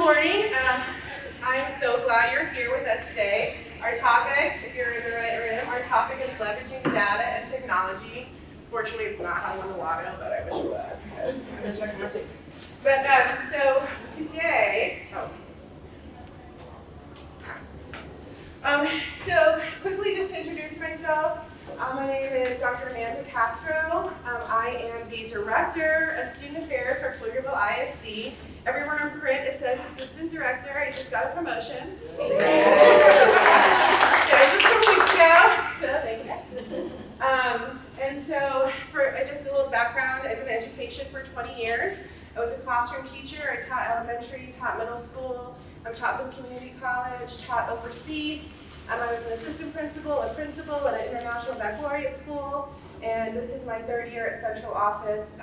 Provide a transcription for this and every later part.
morning. I'm so glad you're here with us today. Our topic, if you're in the right room, our topic is leveraging data and technology. Fortunately, it's not how you win the lotto, but I wish it was, because I'm going to check my tickets. But so today, so quickly just to introduce myself, my name is Dr. Amanda Castro. I am the Director of Student Affairs for Pflugerville ISD. Everywhere in print it says Assistant Director. I just got a promotion. So just a couple weeks ago. So thank you. And so for just a little background, I've been in education for 20 years. I was a classroom teacher. I taught elementary, taught middle school. I've taught some community college, taught overseas. I was an assistant principal, a principal at an international baccalaureate school, and this is my third year at central office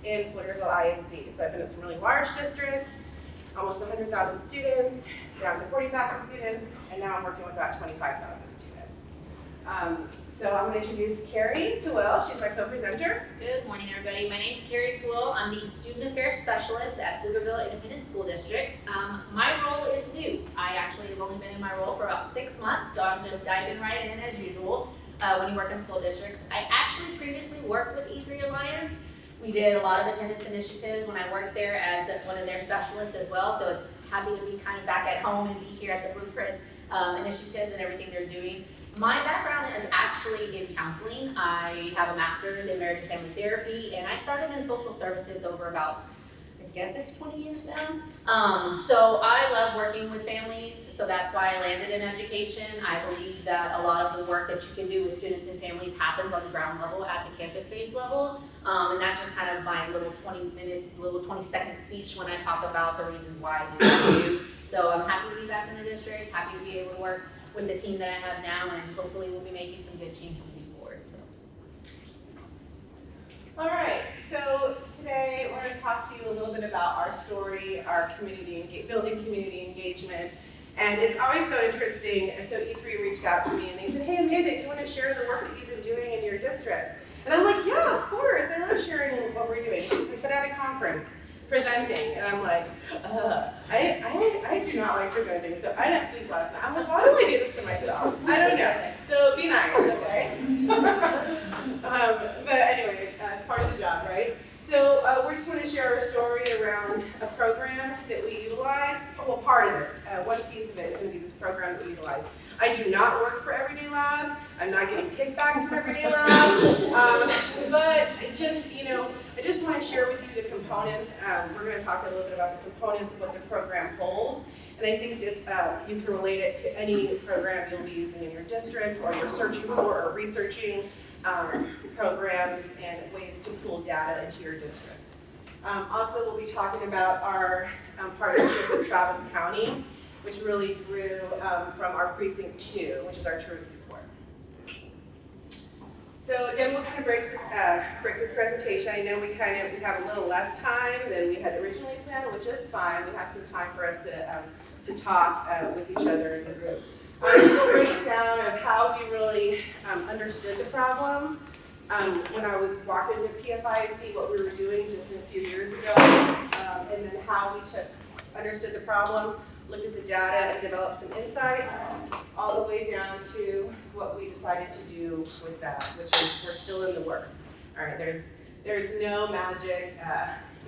in Pflugerville ISD. So I've been in some really large districts, almost 100,000 students, down to 40,000 students, and now I'm working with about 25,000 students. So I'm going to introduce Carrie Tawil. She's my co-presenter. Good morning, everybody. My name is Carrie Tawil. I'm the Student Affairs Specialist at Pflugerville Independent School District. My role is new. I actually have only been in my role for about 6 months, so I'm just diving right in as usual when you work in school districts. I actually previously worked with E3 Alliance. We did a lot of attendance initiatives when I worked there as one of their specialists as well, so it's happy to be kind of back at home and be here at the Blueprint initiatives and everything they're doing. My background is actually in counseling. I have a master's in marriage and family therapy, and I started in social services over about, I guess it's 20 years now. So I love working with families, so that's why I landed in education. I believe that a lot of the work that you can do with students and families happens on the ground level at the campus-based level, and that's just kind of my little 20-second speech when I talk about the reasons why I do what I do. So I'm happy to be back in the district, happy to be able to work with the team that I have now, and hopefully we'll be making some good change moving forward. So. All right, so today we're going to talk to you a little bit about our story, our building community engagement, and it's always so interesting. And so E3 reached out to me and they said, "Hey Amanda, do you want to share the work that you've been doing in your district?" And I'm like, "Yeah, of course. I love sharing what we're doing." She's like, "But at a conference, presenting," and I'm like, I do not like presenting, so I didn't sleep last night. I'm like, why do I do this to myself? I don't know. So be nice, okay? But anyways, it's part of the job, right? So we just want to share our story around a program that we utilize. Well, part of it, one piece of it is going to be this program that we utilize. I do not work for Everyday Labs. I'm not getting kickbacks from Everyday Labs. But I just want to share with you the components. We're going to talk a little bit about the components of what the program holds. And I think this, you can relate it to any program you'll be using in your district, or you're searching for or researching programs and ways to pull data into your district. Also, we'll be talking about our partnership with Travis County, which really grew from our Precinct 2, which is our truancy court. So again, we'll kind of break this presentation. I know we have a little less time than we had originally planned, which is fine. We have some time for us to talk with each other in the group. A breakdown of how we really understood the problem. When I would walk into PFISD, what we were doing just a few years ago, and then how we understood the problem, looked at the data and developed some insights, all the way down to what we decided to do with that, which is we're still in the work. All right, there's no magic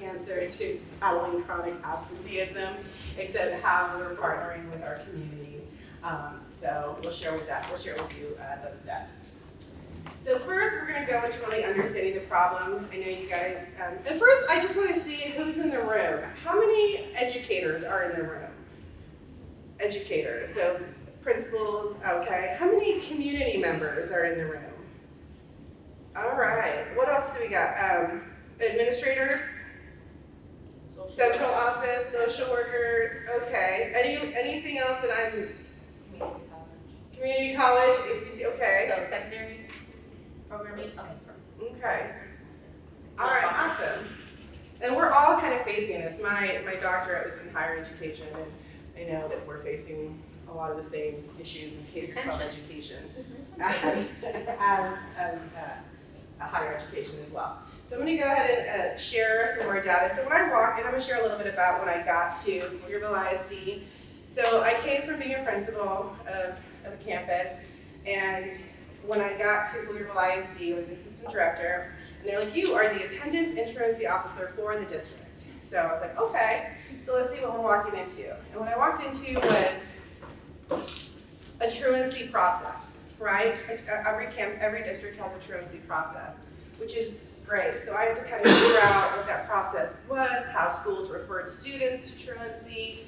answer to battling chronic absenteeism, except how we're partnering with our community. So we'll share with you those steps. So first, we're going to go into really understanding the problem. I know you guys, and first I just want to see who's in the room. How many educators are in the room? Educators, so principals, okay. How many community members are in the room? All right, what else do we got? Administrators? Central office, social workers, okay. Anything else that I'm? Community college, HCC, okay. So secondary programming? Okay. All right, awesome. And we're all kind of facing this. My doctorate was in higher education, and I know that we're facing a lot of the same issues in K-12 education as higher education as well. So I'm gonna go ahead and share some more data. So when I walked in, I'm gonna share a little bit about when I got to Pflugerville ISD. So I came from being a principal of a campus, and when I got to Pflugerville ISD, I was the assistant director, and they're like, you are the attendance and truancy officer for the district. So I was like, okay, so let's see what we're walking into. And what I walked into was a truancy process, right? Every district has a truancy process, which is great. So I had to kind of figure out what that process was, how schools referred students to truancy,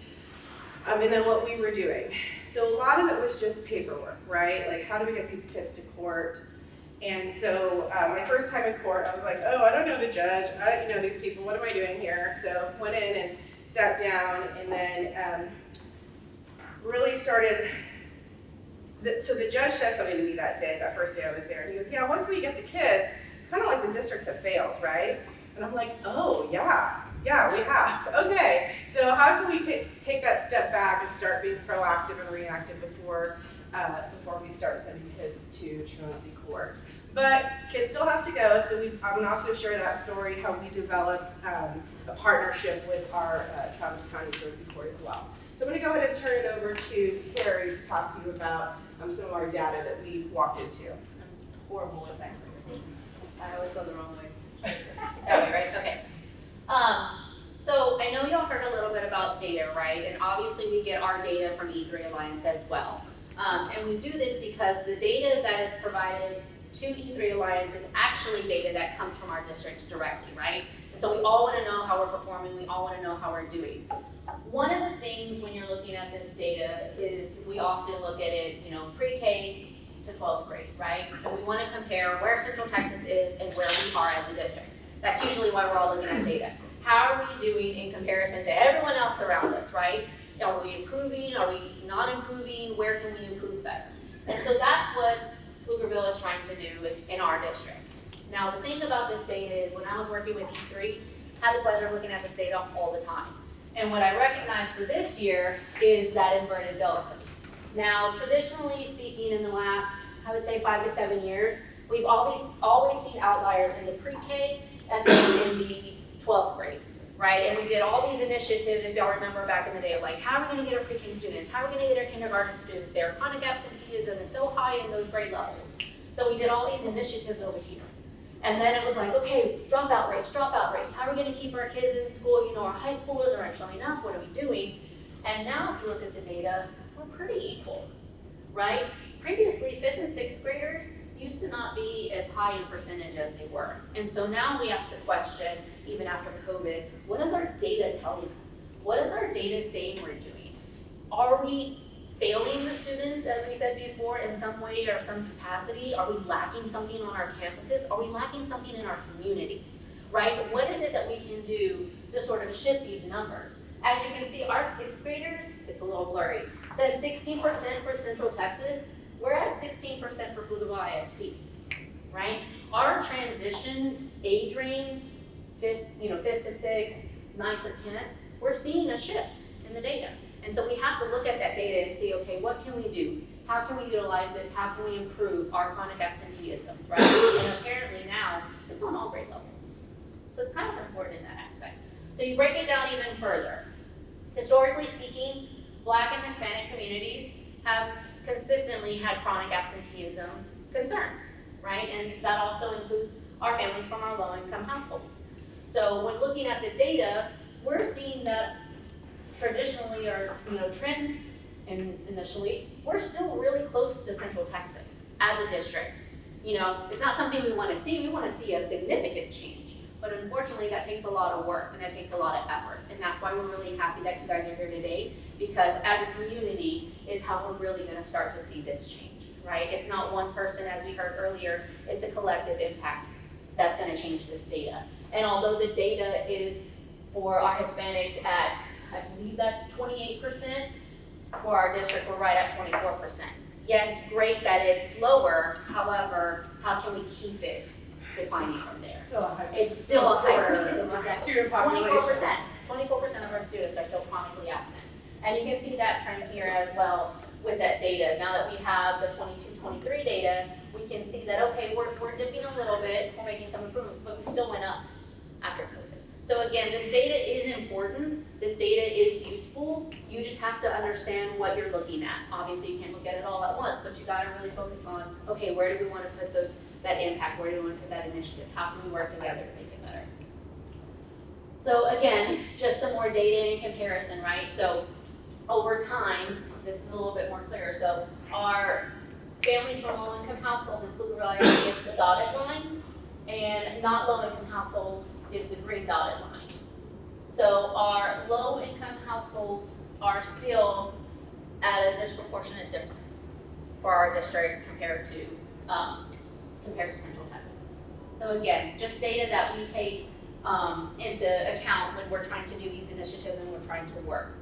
and then what we were doing. So a lot of it was just paperwork, right? Like, how do we get these kids to court? And so my first time in court, I was like, oh, I don't know the judge. I don't know these people. What am I doing here? So went in and sat down, and then really started. So the judge said something to me that day, that first day I was there. And he goes, yeah, once we get the kids, it's kind of like the districts have failed, right? And I'm like, oh, yeah, we have. Okay, so how can we take that step back and start being proactive and reactive before we start sending kids to truancy court? But kids still have to go, so I'm going to also share that story, how we developed a partnership with our Travis County Truancy Court as well. So I'm going to go ahead and turn it over to Carrie to talk to you about some of our data that we walked into. I'm horrible with that. I always go the wrong way. That way, right? Okay. So I know y'all heard a little bit about data, right? And obviously we get our data from E3 Alliance as well. And we do this because the data that is provided to E3 Alliance is actually data that comes from our districts directly, right? And so we all want to know how we're performing, we all want to know how we're doing. One of the things when you're looking at this data is we often look at it, pre-K to 12th grade, right? And we want to compare where Central Texas is and where we are as a district. That's usually why we're all looking at data. How are we doing in comparison to everyone else around us, right? Are we improving? Are we not improving? Where can we improve better? And so that's what Pflugerville is trying to do in our district. Now, the thing about this data is when I was working with E3, I had the pleasure of looking at this data all the time. And what I recognized for this year is that inverted bell curve. Now, traditionally speaking, in the last, I would say 5 to 7 years, we've always seen outliers in the pre-K and then in the 12th grade, right? And we did all these initiatives, if y'all remember back in the day, of like, how are we gonna get our pre-K students? How are we gonna get our kindergarten students there? Chronic absenteeism is so high in those grade levels. So we did all these initiatives over here. And then it was like, okay, dropout rates. How are we gonna keep our kids in school? Our high schoolers aren't showing up, what are we doing? And now if you look at the data, we're pretty equal, right? Previously, 5th and 6th graders used to not be as high in percentage as they were. And so now we ask the question, even after COVID, what is our data telling us? What is our data saying we're doing? Are we failing the students, as we said before, in some way or some capacity? Are we lacking something on our campuses? Are we lacking something in our communities, right? What is it that we can do to sort of shift these numbers? As you can see, our 6th graders, it's a little blurry, it says 16% for Central Texas. We're at 16% for Pflugerville ISD, right? Our transition age range, 5th to 6th, 9th to 10th, we're seeing a shift in the data. And so we have to look at that data and see, okay, what can we do? How can we utilize this? How can we improve our chronic absenteeism, right? And apparently now, it's on all grade levels. So it's kind of important in that aspect. So you break it down even further. Historically speaking, Black and Hispanic communities have consistently had chronic absenteeism concerns, right? And that also includes our families from our low-income households. So when looking at the data, we're seeing that traditionally, or trends initially, we're still really close to Central Texas as a district. It's not something we want to see. We want to see a significant change. But unfortunately, that takes a lot of work and that takes a lot of effort. And that's why we're really happy that you guys are here today, because as a community is how we're really going to start to see this change, right? It's not one person, as we heard earlier, it's a collective impact that's going to change this data. And although the data is for our Hispanics at, I believe that's 28%, for our district, we're right at 24%. Yes, great that it's lower, however, how can we keep it declining from there? It's still a high percentage of that. Student population. 24% of our students are still chronically absent. And you can see that trend here as well with that data. Now that we have the 22-23 data, we can see that, okay, we're dipping a little bit, we're making some improvements, but we still went up after COVID. So again, this data is important, this data is useful, you just have to understand what you're looking at. Obviously, you can't look at it all at once, but you gotta really focus on, okay, where do we wanna put that impact, where do we wanna put that initiative, how can we work together to make it better? So again, just some more data in comparison, right? So over time, this is a little bit more clear, so our families from low-income households in Pflugerville ISD is the dotted line, and not low-income households is the green dotted line. So our low-income households are still at a disproportionate difference for our district compared to Central Texas. So again, just data that we take into account when we're trying to do these initiatives and we're trying to work.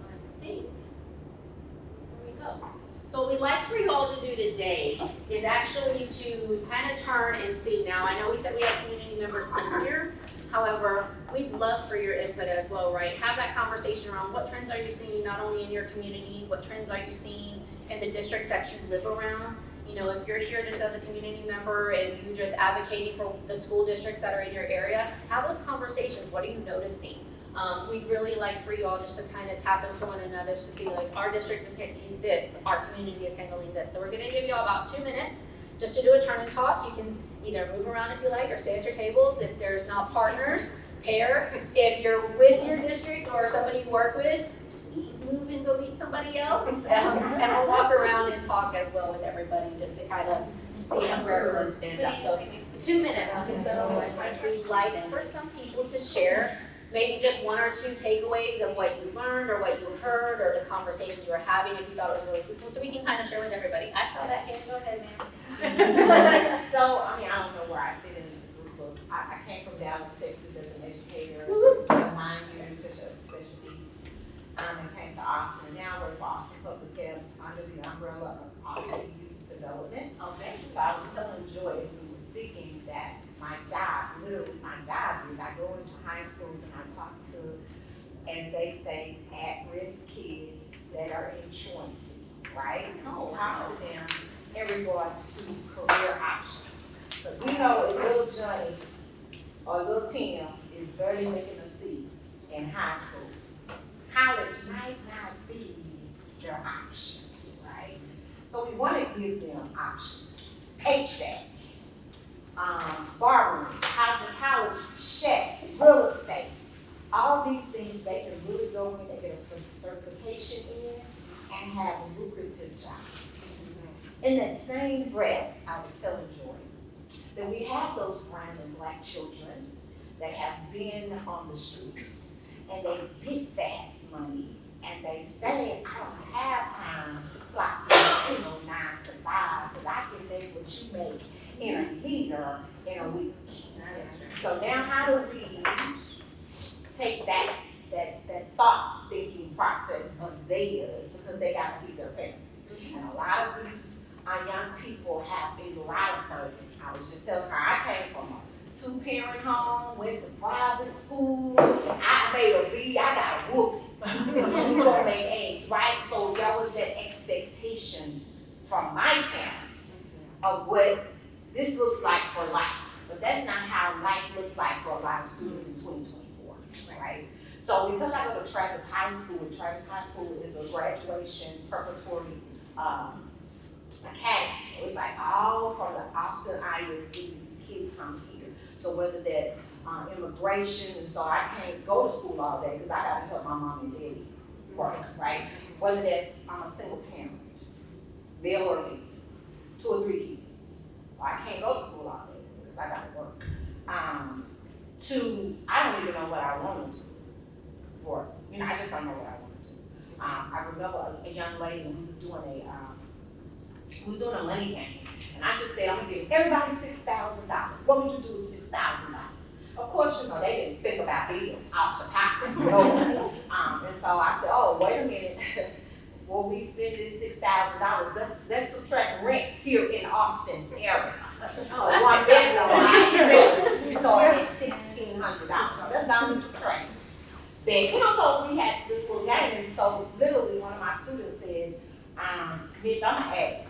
I think, there we go. So what we'd like for you all to do today is actually to kind of turn and see. Now, I know we said we have community members in here. However, we'd love for your input as well, right? Have that conversation around what trends are you seeing not only in your community, what trends are you seeing in the districts that you live around. You know, if you're here just as a community member and you're just advocating for the school districts that are in your area, have those conversations. What are you noticing? We'd really like for you all just to kind of tap into one another to see, like, our district is handling this, our community is handling this. So we're gonna give you all about 2 minutes just to do a turn and talk. You can either move around if you like or stay at your tables. If there's not partners, pair. If you're with your district or somebody you work with, please move and go meet somebody else. And we'll walk around and talk as well with everybody just to kind of see where everyone stands out. So 2 minutes, we'd like for some people to share maybe just 1 or 2 takeaways of what you learned or what you heard or the conversations you were having if you thought it was really fruitful, so we can kind of share with everybody. I saw that hand, go ahead, ma'am. So, I mean, I don't know where I fit in the group of, I came from Dallas, Texas as an educator, 9 years, special needs. And came to Austin, now we're in Austin Public Health under the umbrella of Austin Youth Development. Okay. So I was telling Joy as we were speaking that my job, literally my job is I go into high schools and I talk to, as they say, at-risk kids that are in truancy, right? Talk to them in regards to career options. Because we know if little Johnny or little Tim is barely making a C in high school, college might not be their option, right? So we want to give them options. HVAC. Barbering, hospitality, chef, real estate, all these things they can really go in and get a certification in and have lucrative jobs. In that same breath, I was telling Joy that we have those brown and black children that have been on the streets and they get fast money and they say, I don't have time to clock 9 to 5 because I can make what you make in a year, in a week. So now how do we take that thought thinking process of theirs, because they gotta feed their family. And a lot of these young people have a lot of burden. I was just telling her, I came from a 2-parent home, went to private school, I made a B, I got a whooping. You don't make A's, right? So there was that expectation from my parents of what this looks like for life, but that's not how life looks like for a lot of students in 2024, right? So because I go to Travis High School, and Travis High School is a graduation preparatory academy, so it's like all from the Austin ISD, these kids come here. So whether that's immigration, and so I can't go to school all day because I gotta help my mom and daddy work, right? Whether that's I'm a single parent, male or female, 2 or 3 kids. I can't go to school all day because I gotta work. I don't even know what I want to do for, I just don't know what I want to do. I remember a young lady who was doing a money game, and I just said, I'm gonna give everybody $6,000. What would you do with $6,000? Of course, they didn't think about bills off the top, And so I said, oh, wait a minute. Before we spend this $6,000, let's subtract rent here in Austin area. One bedroom, we started at $1,600. That's down to subtract. Then, so we had this little game, and so literally one of my students kids, I'm gonna add.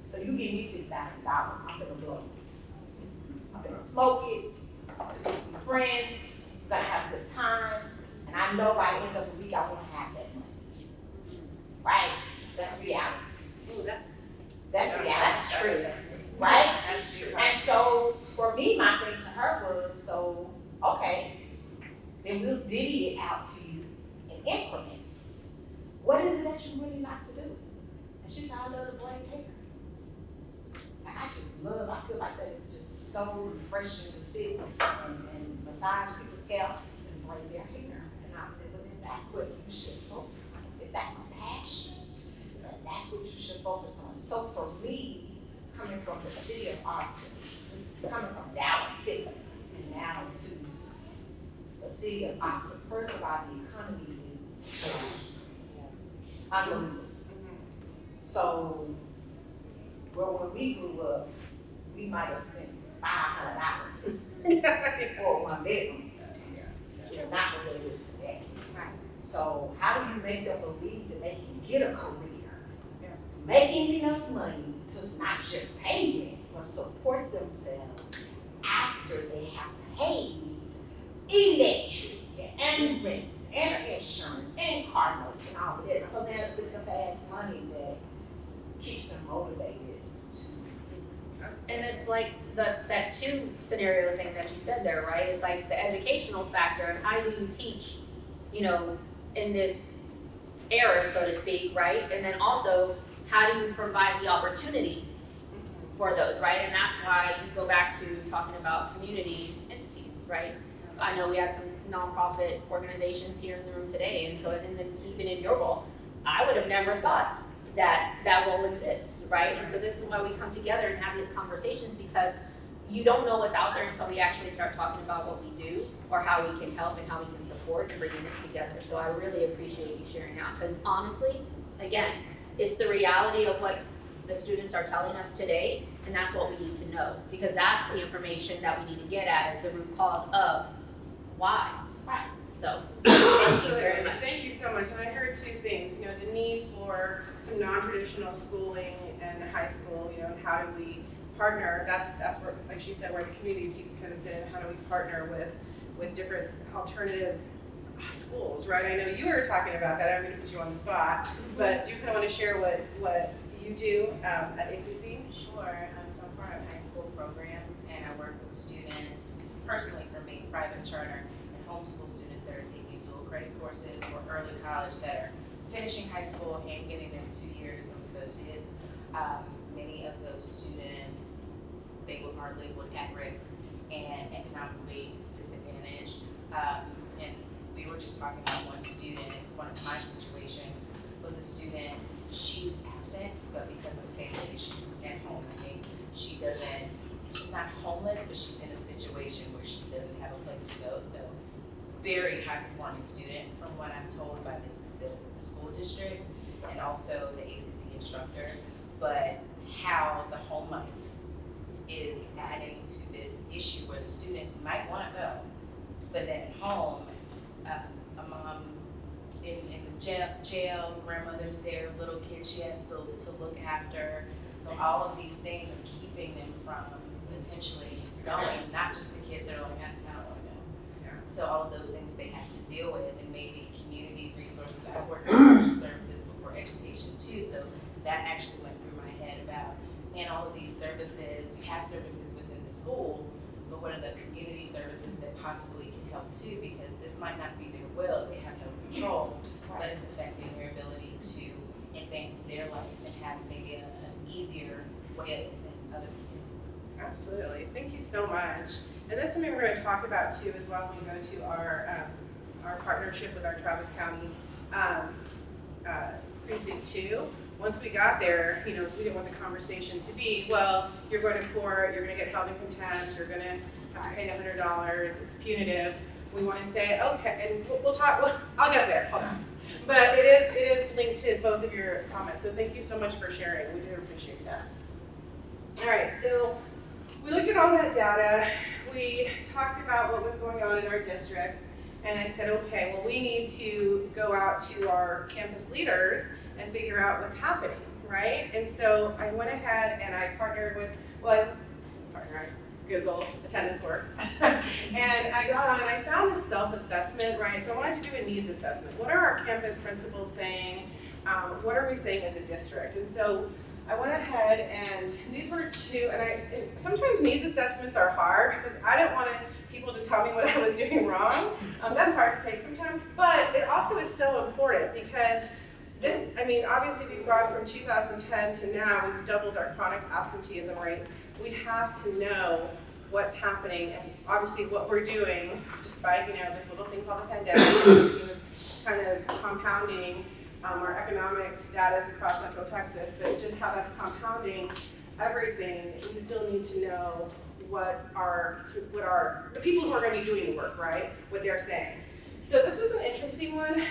So you give me $6,000, I'm gonna blow it. I'm gonna smoke it, with some friends, we're gonna have a good time, and I know by the end of the week, I wanna have that money. Right? That's reality. Ooh, That's reality. that's true. Right? That's true. And so, for me, my thing to her was, so, okay, then we'll divvy it out to you in increments. What is it that you really like to do? And she said, I love to braid hair. And I just love, I feel like that is just so refreshing to sit and massage people's scalps and braid their hair. And I said, well, then that's what you should focus on. If that's a passion, then that's what you should focus on. So for me, coming from the city of Austin, coming from Dallas, Texas, and now to the city of Austin, first of all, the economy is unbelievable. So, well, when we grew up, we might have spent $500 for one bedroom. It's not the way it is today. So how do you make them believe that they can get a career, making enough money to not just pay rent, but support themselves after they have paid electric and rents and insurance and car notes and all of this. So then it's the fast money that keeps them motivated to. And it's like that two scenario thing that you said there, right? It's like the educational factor and how do you teach, in this era, so to speak, right? And then also, how do you provide the opportunities for those, right? And that's why you go back to talking about community entities, right? I know we had some nonprofit organizations here in the room today, and so even in your role, I would have never thought that role exists, right? And so this is why we come together and have these conversations, because you don't know what's out there until we actually start talking about what we do or how we can help and how we can support and bringing it together. So I really appreciate you sharing out, because honestly, again, it's the reality of what the students are telling us today, and that's what we need to know, because that's the information that we need to get at as the root cause of why. Right. So, thank you Absolutely. very much. Thank you so much. And I heard two things, the need for some non-traditional schooling in high school, and how do we partner? That's where, like she said, where the community piece comes in. How do we partner with different alternative schools, right? I know you were talking about that. I'm going to put you on the spot, but do you kind of want to share what you do at ACC? Sure. So I'm part of high school programs, and I work with students, personally for me, private charter and homeschool students that are taking dual credit courses or early college that are finishing high school and getting their 2 years of associates. Many of those students, they are labeled at risk and economically disadvantaged. And we were just talking about one student. One of my situation was a student, she's absent, but because of family issues at home, I think she's not homeless, but she's in a situation where she doesn't have a place to go. So very high performing student from what I'm told by the school district and also the ACC instructor, but how the home life is adding to this issue where the student might want to go, but then at home, a mom in jail, grandmother's there, little kids she has to look after. So all of these things are keeping them from potentially going, not just the kids that are like, I don't want to go. Yeah. So all of those things they have to deal with, and maybe community resources. I worked in social services before education too, so that actually went through my head about, and all of these services, you have services within the school, but what are the community services that possibly can help too, because this might not be their will, they have no control, but it's affecting their ability to advance their life and have maybe an easier way than other kids. Absolutely. Thank you so much. And that's something we're going to talk about too as well when we go to our partnership with our Travis County Precinct 2. Once we got there, we didn't want the conversation to be, well, you're going to court, you're going to get held in contempt, you're going to have to pay $100, it's punitive. We want to say, okay, and we'll talk, I'll get there, hold on. But it is linked to both of your comments, so thank you so much for sharing. We do appreciate that. All right, so we looked at all that data. We talked about what was going on in our district, and I said, okay, well, we need to go out to our campus leaders and figure out what's happening, right? And so I went ahead and I partnered with, Google Attendance Works. And I got on and I found this self-assessment, right? So I wanted to do a needs assessment. What are our campus principals saying? What are we saying as a district? And so I went ahead and these were two, and sometimes needs assessments are hard because I didn't want people to tell me what I was doing wrong. That's hard to take sometimes, but it also is so important because obviously we've gone from 2010 to now, we've doubled our chronic absenteeism rates. We have to know what's happening and obviously what we're doing despite, this little thing called the pandemic, kind of compounding our economic status across Central Texas, but just how that's compounding everything. We still need to know what the people who are going to be doing the work, right? What they're saying. So this was an interesting one.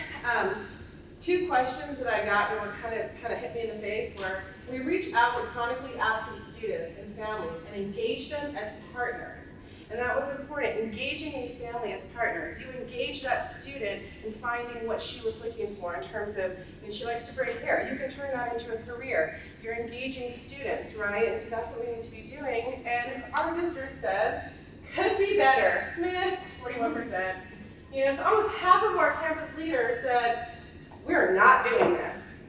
Two questions that I got that were kind of hit me in the face were, we reach out to chronically absent students and families and engage them as partners. And that was important, engaging these families as partners. You engage that student in finding what she was looking for in terms of, she likes to braid hair. You can turn that into a career. You're engaging students, right? And so that's what we need to be doing. And our district said, could be better, 41%. So almost half of our campus leaders said, we're not doing this.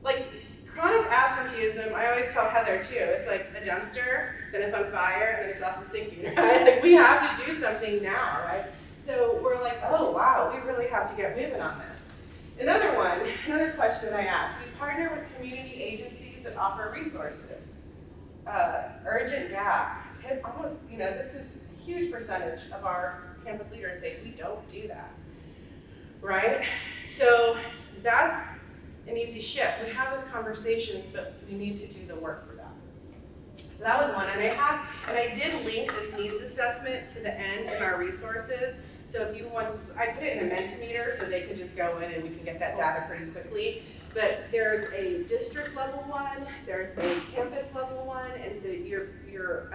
Like, chronic absenteeism, I always tell Heather too, it's like a dumpster, then it's on fire, and then it's also sinking, right? Like, we have to do something now, right? So we're like, oh wow, we really have to get moving on this. Another question that I asked, we partner with community agencies that offer resources. Urgent gap, almost, this is a huge percentage of our campus leaders say we don't do that, right? So that's an easy shift. We have those conversations, but we need to do the work for that. So that was one, and I did link this needs assessment to the end in our resources. So if you want, I put it in a Mentimeter so they could just go in and we can get that data pretty quickly. But there's a district level one, there's a campus level one, and so your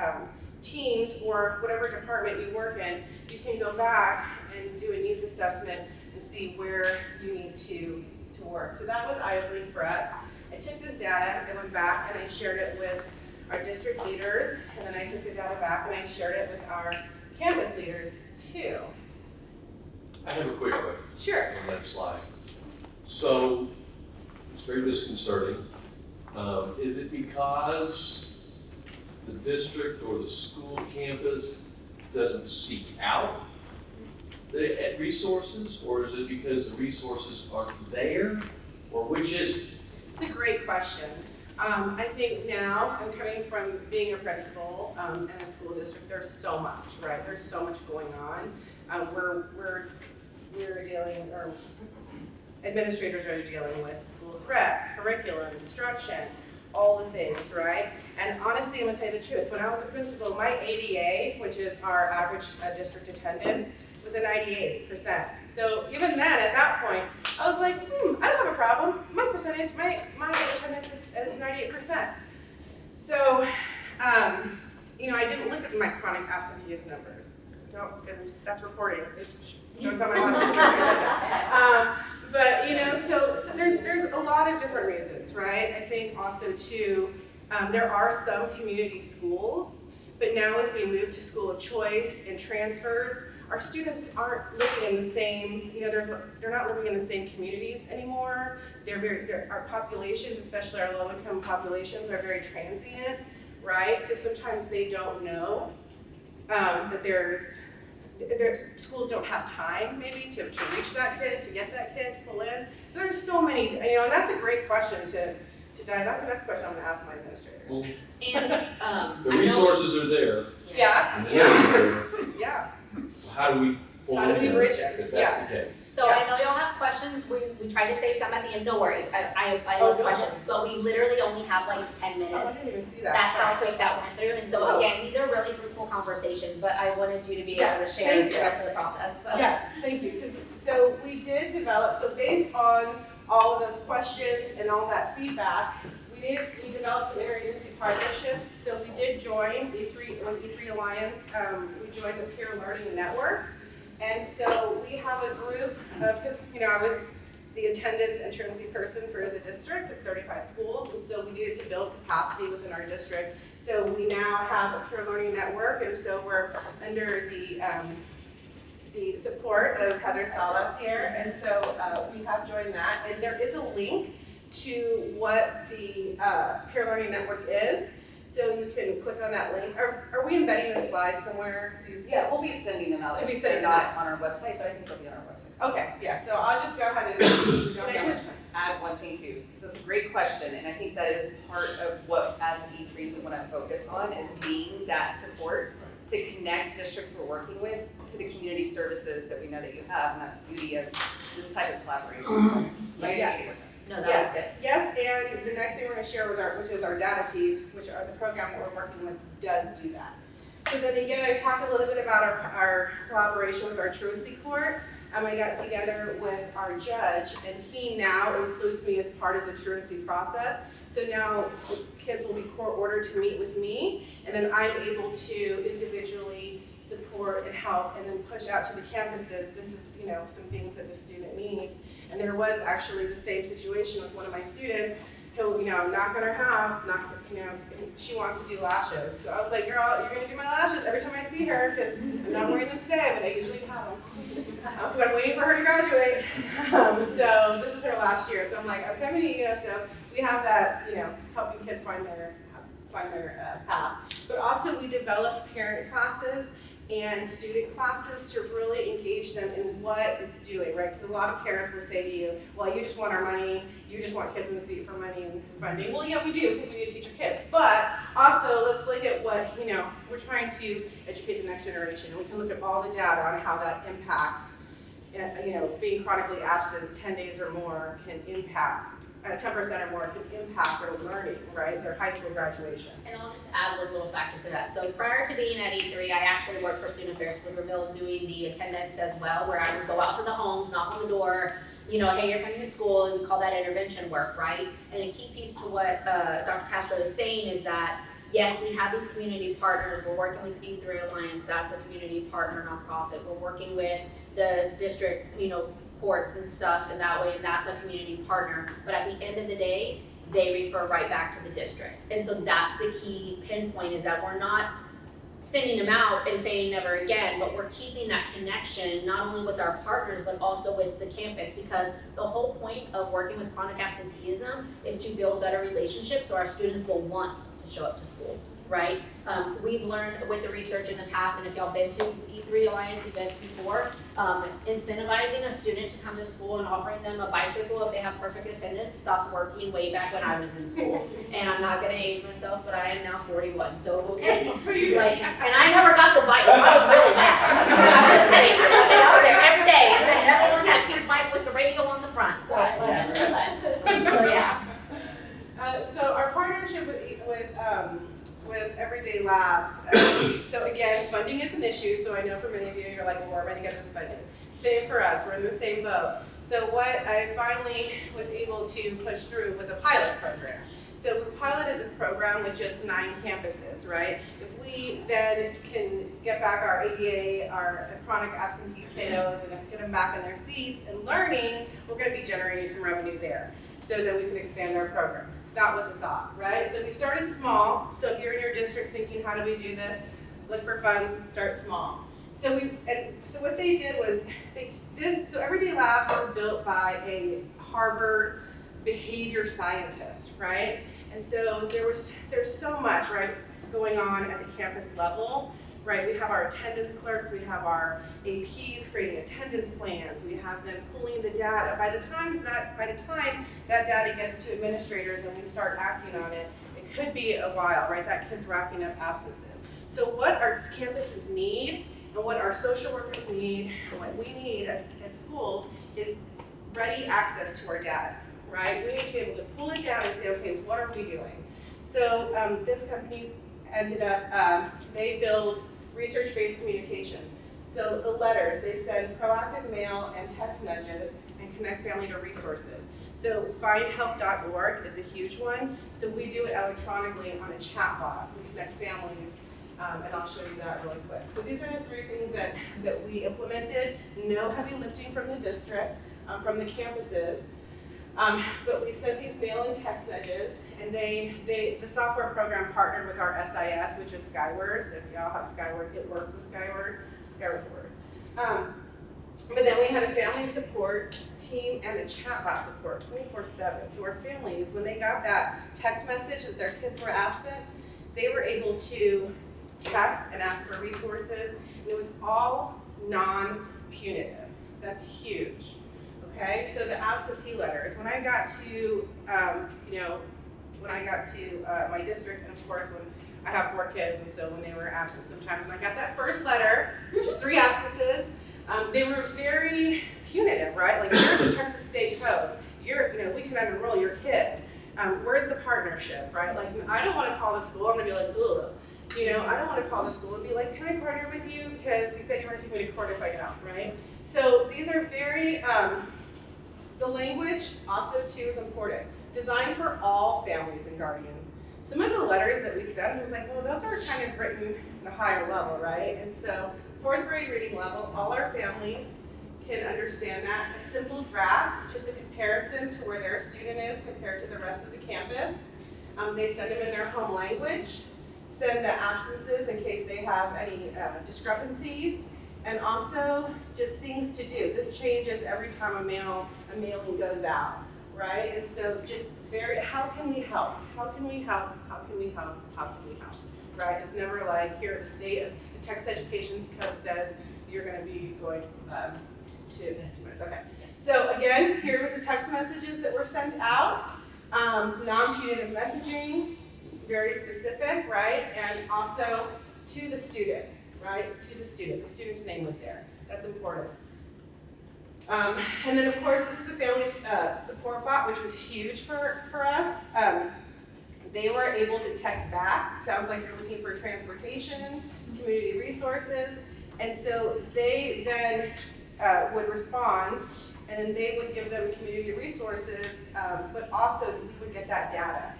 teams or whatever department you work in, you can go back and do a needs assessment and see where you need to work. So that was eye-opening for us. I took this data, I went back and I shared it with our district leaders, and then I took the data back and I shared it with our campus leaders too. I have a quick question. Sure. On that slide. So it's very disconcerting. Is it because the district or the school campus doesn't seek out the resources, or is it because the resources aren't there, or which is it? It's a great question. I think now, I'm coming from being a principal in a school district, there's so much, right? There's so much going on. We're dealing, or administrators are dealing with school threats, curriculum, instruction, all the things, right? And honestly, I'm gonna tell you the truth. When I was a principal, my ADA, which is our average district attendance, was at 98%. So even then, at that point, I was like, I don't have a problem. My attendance is 98%. So, I didn't look at my chronic absenteeism numbers. That's reporting. Don't tell my boss to But so there's a lot of different reasons, right? I think also too, there are some community schools, but now as we move to school of choice and transfers, our students aren't living in the same, they're not living in the same communities anymore. Our populations, especially our low-income populations, are very transient, right? So sometimes they don't know that schools don't have time maybe to reach that kid, to get that kid to pull in. So there's so many, and that's a great question to dive. That's the next question I'm gonna ask my administrators. Well, And the resources are there. Yeah. And they're there. Yeah. How do we pull How do we in bridge it? if that's Yes. the case? So Yeah. I know y'all have questions, we try to save some at the end, no worries, I love go questions, but we literally only have like 10 Oh, I didn't even minutes. see that. That's how quick that went through, and so Oh. again, these are really fruitful conversations, but I wanted you to be able to Yes, share thank the you. rest of the process, so. Yes, thank you. So we did develop, so based on all of those questions and all that feedback, we developed some interagency partnerships. So we did join E3 Alliance, we joined the Peer Learning Network. And so we have a group of, because the attendance and truancy person for the district of 35 schools, and so we needed to build capacity within our district. So we now have a peer learning network, and so we're under the support of Heather Salas here, and so we have joined that, and there is a link to what the peer learning network is, so you can click on that link. Are we embedding the slides somewhere? Yeah, we'll be sending them out. We'll be They're sending them not on our website, but I think they'll be on our website. Okay, yeah, so I'll just go ahead and. Can I just add one thing too? Because it's a great question, and I think that is part of what, as E3, we want to focus on, is being that support to connect districts we're working with to the community services that we know that you have, and that's the beauty of this type of collaboration. Right? Yes. No, that was good. Yes, and the next thing we're gonna share with which is our data piece, which are the program that we're working with does do that. So then again, I talked a little bit about our collaboration with our truancy court. I got together with our judge, and he now includes me as part of the truancy process. So now kids will be court ordered to meet with me, and then I'm able to individually support and help and then push out to the campuses. This is, some things that the student needs. And there was actually the same situation with one of my students who, knock on her house, and she wants to do lashes. So I was like, girl, you're gonna do my lashes every time I see her, because I'm not wearing them today, but I usually have them. Because I'm waiting for her to graduate. So this is her last year. So I'm like, okay, I'm gonna, so we have that, helping kids find their path. But also we developed parent classes and student classes to really engage them in what it's doing, right? Because a lot of parents will say to you, well, you just want our money, you just want kids in the seat for money and funding. Well, yeah, we do, because we need to teach our kids. But also, let's look at what, we're trying to educate the next generation. And we can look at all the data on how that impacts, being chronically absent 10 days or more can impact, 10% or more can impact their learning, right? Their high school graduation. And I'll just add one little factor to that. So prior to being at E3, I actually worked for Student Affairs Pflugerville doing the attendance as well, where I would go out to the homes, knock on the door, hey, you're coming to school, and we call that intervention work, right? And the key piece to what Dr. Castro is saying is that, yes, we have these community partners. We're working with E3 Alliance, that's a community partner nonprofit. We're working with the district, courts and stuff, and that way, that's a community partner. But at the end of the day, they refer right back to the district. And so that's the key pinpoint, is that we're not sending them out and saying never again, but we're keeping that connection not only with our partners, but also with the campus, because the whole point of working with chronic absenteeism is to build better relationships so our students will want to show up to school, right? We've learned with the research in the past, and if y'all been to E3 Alliance events before, incentivizing a student to come to school and offering them a bicycle if they have perfect attendance stopped working way back when I was in school. And I'm not gonna age myself, but I am now 41, so okay. And I never got the bike, so I was really mad. I'm just saying, I was there every day, and I never won that pink bike with the radio on the front, so whatever. So yeah. So our partnership with Everyday Labs, so again, funding is an issue, so I know for many of you, you're like, well, where am I gonna get this funding? Same for us, we're in the same boat. So what I finally was able to push through was a pilot program. So we piloted this program with just 9 campuses, right? If we then can get back our ADA, our chronic absentee kiddos, and get them back in their seats and learning, we're gonna be generating some revenue there, so that we can expand our program. That was a thought, right? So we started small. So if you're in your district thinking, how do we do this? Look for funds and start small. So what they did was, so Everyday Labs was built by a Harvard behavior scientist, right? And so there's so much, right, going on at the campus level, right? We have our attendance clerks, we have our APs creating attendance plans, we have them pulling the data. By the time that data gets to administrators and we start acting on it, it could be a while, right? That kid's racking up absences. So what our campuses need and what our social workers need and what we need as schools is ready access to our data, right? We need to be able to pull it down and say, okay, what are we doing? So this company ended up, they build research-based communications. So the letters, they send proactive mail and text nudges and connect family to resources. So findhelp.org is a huge one. So we do it electronically on a chat bot. We connect families, and I'll show you that really quick. So these are the 3 things that we implemented. No heavy lifting from the district. from the campuses. But we sent these mail and text nudges, and the software program partnered with our SIS, which is Skywords. If y'all have Skyward, it works with Skyward. Skyward's works. But then we had a family support team and a chatbot support 24/7. So our families, when they got that text message that their kids were absent, they were able to text and ask for resources, and it was all non-punitive. That's huge. Okay, so the absentee letters. When I got to, my district, and of course when I have 4 kids, and so when they were absent sometimes, when I got that first letter, which is 3 absences, they were very punitive, right? Like, here's the Texas State Code. We can enroll your kid. Where's the partnership, right? Like, I don't want to call the school. I'm gonna be like, ugh. I don't want to call the school and be like, can I partner with you? Because you said you were going to take me to court if I don't, right? So these are very, the language also too is important. Designed for all families and guardians. Some of the letters that we sent was like, well, those are kind of written at a higher level, right? And so 4th grade reading level, all our families can understand that. A simple graph, just a comparison to where their student is compared to the rest of the campus. They send them in their home language, send the absences in case they have any discrepancies, and also just things to do. This changes every time a mailing goes out, right? And so just how can we help? How can we help? How can we help? How can we help? Right? It's never like, here at the state, the text education code says you're gonna be going to, okay. So again, here was the text messages that were sent out. Non-punitive messaging, very specific, right? And also to the student, right? To the student. The student's name was there. That's important. And then of course, this is a family support bot, which was huge for us. They were able to text back. Sounds like you're looking for transportation, community resources. And so they then would respond, and then they would give them community resources, but also we would get that data.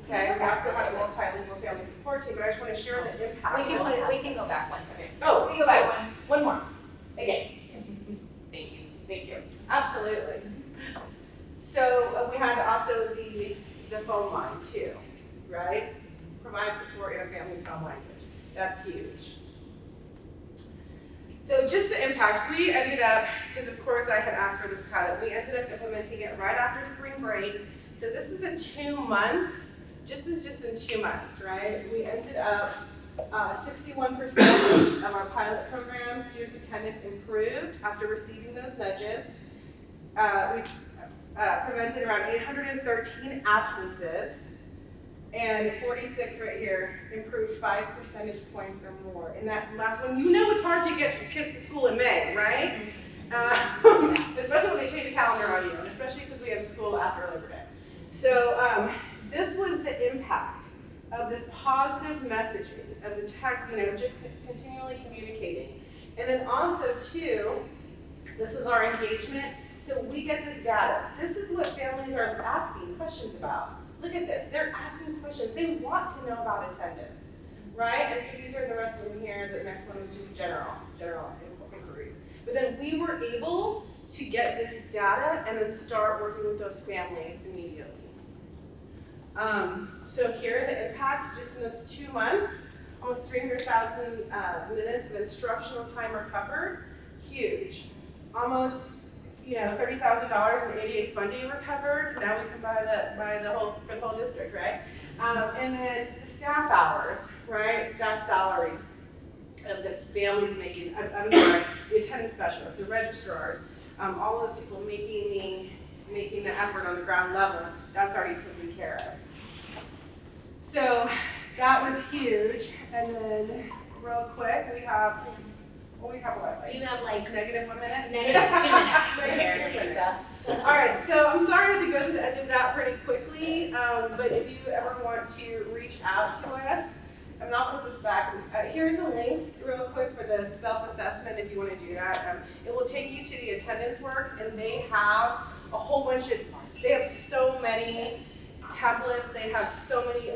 Okay, we also had a multilingual family support team, but I just want to share the impact. We can go back one. Okay. Oh, we go back one more. Okay. Thank you. Absolutely. So we had also the phone line too, right? Provide support in a family's home language. That's huge. So just the impact, we ended up, because of course I had asked for this pilot, we ended up implementing it right after spring break. So this is a 2-month, just in 2 months, right? We ended up 61% of our pilot program, students' attendance improved after receiving those nudges. We prevented around 813 absences, and 46 right here improved 5 percentage points or more. And that last one, it's hard to get kids to school in May, right? Especially when they change the calendar on you, and especially because we have school after Labor Day. So this was the impact of this positive messaging, of the text, just continually communicating. And then also too, this was our engagement. So we get this data. This is what families are asking questions about. Look at this, they're asking questions. They want to know about attendance, right? And so these are the rest of them here. The next one was just general inquiries. But then we were able to get this data and then start working with those families immediately. So here, the impact just in those 2 months, almost 300,000 minutes of instructional time recovered, huge. Almost, $30,000 in ADA funding recovered. Now we can buy for the whole district, right? And then the staff hours, right? Staff salary of the families making, the attendance specialists, the registrars, all of those people making the effort on the ground level, that's already taken care of. So that was huge. And then real quick, we have what? You have like Negative 1 minute? -2 minutes apparently, so. All right, so I'm sorry I had to go to the end of that pretty quickly, but if you ever want to reach out to us, and I'll put this back. Here's the links real quick for the self-assessment if you want to do that. It will take you to the attendance works, and they have a whole bunch of, they have so many templates, they have so many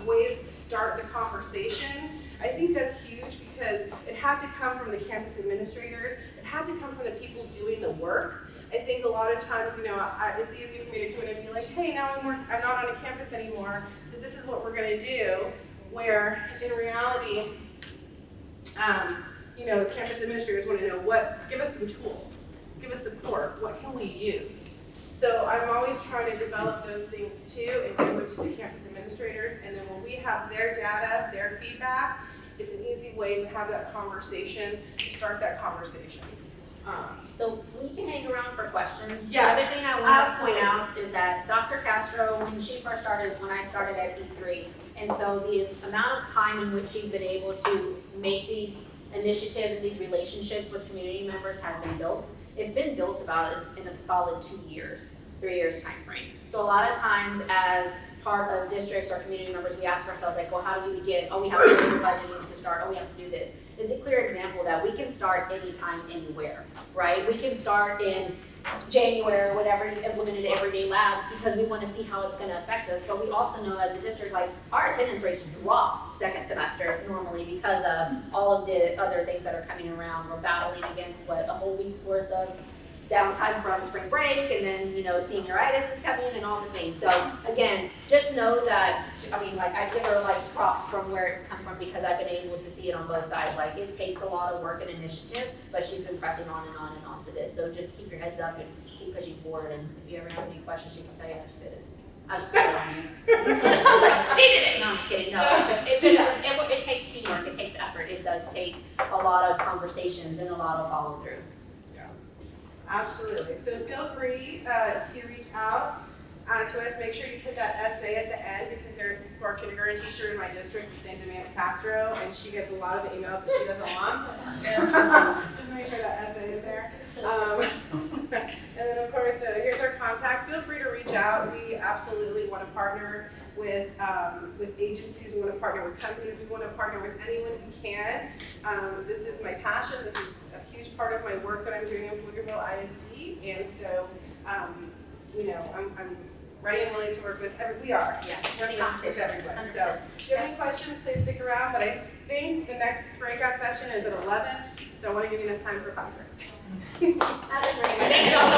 ways to start the conversation. I think that's huge because it had to come from the campus administrators, it had to come from the people doing the work, I think a lot of times, it's easy for me to come in and be like, hey, now I'm not on a campus anymore, so this is what we're gonna do. Where in reality, campus administrators want to know give us some tools, give us support, what can we use? So I'm always trying to develop those things too and give them to the campus administrators, and then when we have their data, their feedback, it's an easy way to have that conversation, to start that conversation. So we can hang around for questions. Yes, The other thing I want to absolutely. point out is that Dr. Castro, when she first started, is when I started at E3. And so the amount of time in which she's been able to make these initiatives and these relationships with community members has been built. It's been built about in a solid 2 years, 3 years time frame. So a lot of times as part of districts or community members, we ask ourselves like, well, how do we begin? Oh, we have to do budgeting to start. Oh, we have to do this. It's a clear example that we can start anytime, anywhere, right? We can start in January or whatever, implemented everyday labs because we want to see how it's going to affect us. But we also know as a district, like our attendance rates drop second semester normally because of all of the other things that are coming around. We're battling against a whole week's worth of downtime from spring break, and then senioritis is coming and all the things. So again, just know that I give her props from where it's come from because I've been able to see it on both sides. Like it takes a lot of work and initiative, but she's been pressing on and on and on for this. So just keep your heads up and keep pushing forward. And if you ever have any questions, she can tell you how she did it. I just put it on you. I was like, she did it. No, I'm just kidding. No, it takes teamwork. It takes effort. It does take a lot of conversations and a lot of follow through. Absolutely. So feel free to reach out to us. Make sure you put that essay at the end because there's this poor kindergarten teacher in my district named Amanda Castro, and she gets a lot of emails that she doesn't want. Just make sure that essay is there. And then of course, here's our contact. Feel free to reach out. We absolutely want to partner with agencies. We want to partner with companies. We want to partner with anyone who can. This is my passion. This is a huge part of my work that I'm doing in Pflugerville ISD, and so I'm ready and willing to work with everyone. We are. Yeah, With everyone. So if you have any questions, please stick around. But I think the next breakout session is at 11, so I want to give you enough time for coffee break. Thank you all